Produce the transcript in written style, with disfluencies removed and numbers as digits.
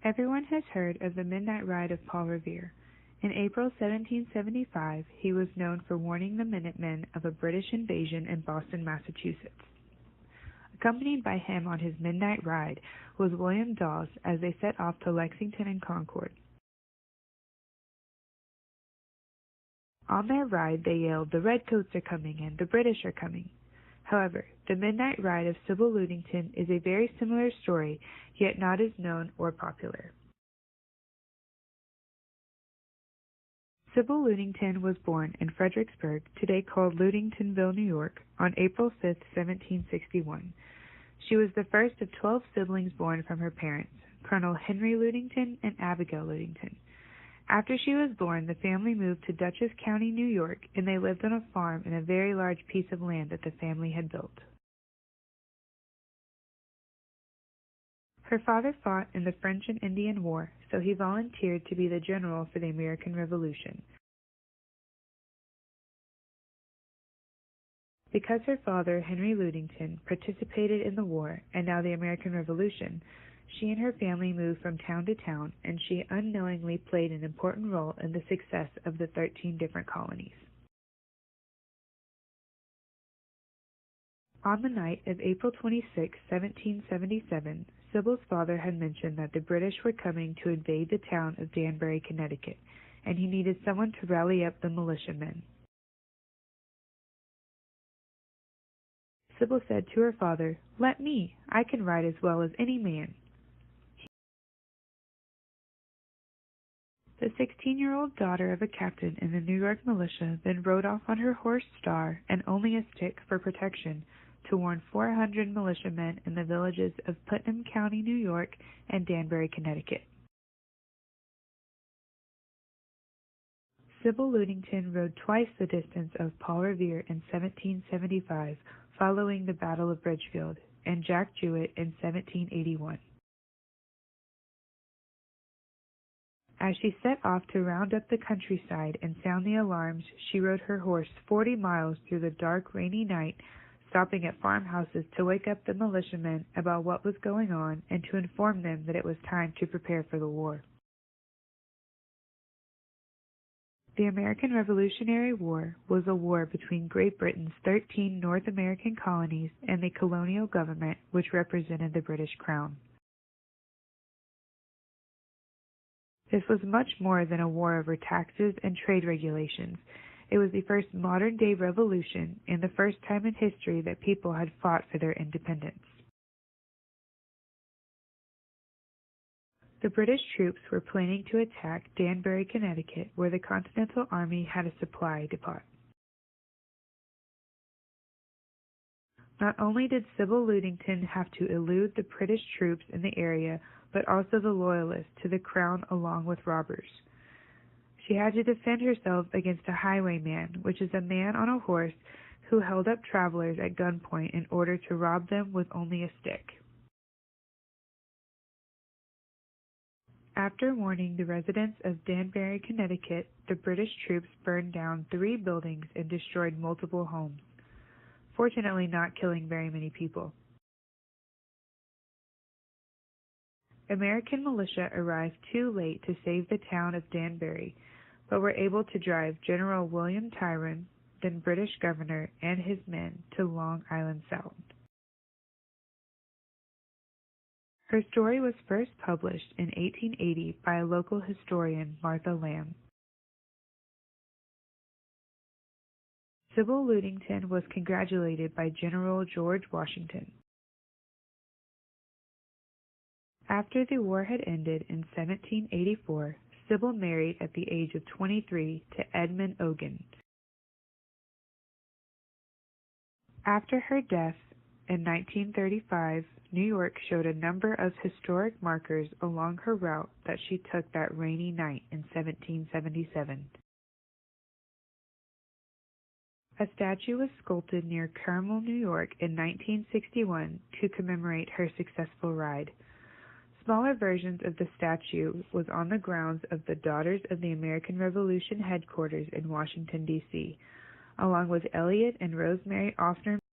Everyone has heard of the Midnight Ride of Paul Revere. In April 1775, he was known for warning the Minutemen of a British invasion in Boston, Massachusetts. Accompanied by him on his midnight ride was William Dawes as they set off to Lexington and Concord. On their ride, they yelled, "The Redcoats are coming and the British are coming." However, the Midnight Ride of Sybil Ludington is a very similar story, yet not as known or popular. Sybil Ludington was born in Fredericksburg, today called Ludingtonville, New York, on April 5, 1761. She was the first of 12 siblings born from her parents, Colonel Henry Ludington and Abigail Ludington. After she was born, the family moved to Dutchess County, New York, and they lived on a farm in a very large piece of land that the family had built. Her father fought in the French and Indian War, so he volunteered to be the general for the American Revolution. Because her father, Henry Ludington, participated in the war and now the American Revolution, she and her family moved from town to town, and she unknowingly played an important role in the success of the 13 different colonies. On the night of April 26, 1777, Sybil's father had mentioned that the British were coming to invade the town of Danbury, Connecticut, and he needed someone to rally up the militiamen. Sybil said to her father, "Let me. I can ride as well as any man." The 16-year-old daughter of a captain in the New York militia then rode off on her horse Star and only a stick for protection to warn 400 militiamen in the villages of Putnam County, New York, and Danbury, Connecticut. Sybil Ludington rode twice the distance of Paul Revere in 1775, following the Battle of Bridgefield, and Jack Jewett in 1781. As she set off to round up the countryside and sound the alarms, she rode her horse 40 miles through the dark, rainy night, stopping at farmhouses to wake up the militiamen about what was going on and to inform them that it was time to prepare for the war. The American Revolutionary War was a war between Great Britain's 13 North American colonies and the colonial government, which represented the British Crown. This was much more than a war over taxes and trade regulations. It was the first modern-day revolution and the first time in history that people had fought for their independence. The British troops were planning to attack Danbury, Connecticut, where the Continental Army had a supply depot. Not only did Sybil Ludington have to elude the British troops in the area, but also the Loyalists to the Crown along with robbers. She had to defend herself against a highwayman, which is a man on a horse who held up travelers at gunpoint in order to rob them with only a stick. After warning the residents of Danbury, Connecticut, the British troops burned down 3 buildings and destroyed multiple homes, fortunately not killing very many people. American militia arrived too late to save the town of Danbury, but were able to drive General William Tyrone, then British governor, and his men to Long Island Sound. Her story was first published in 1880 by a local historian, Martha Lamb. Sybil Ludington was congratulated by General George Washington. After the war had ended in 1784, Sybil married at the age of 23 to Edmund Ogan. After her death in 1935, New York showed a number of historic markers along her route that she took that rainy night in 1777. A statue was sculpted near Carmel, New York in 1961 to commemorate her successful ride. Smaller versions of the statue was on the grounds of the Daughters of the American Revolution headquarters in Washington, D.C., along with Elliot and Rosemary Offner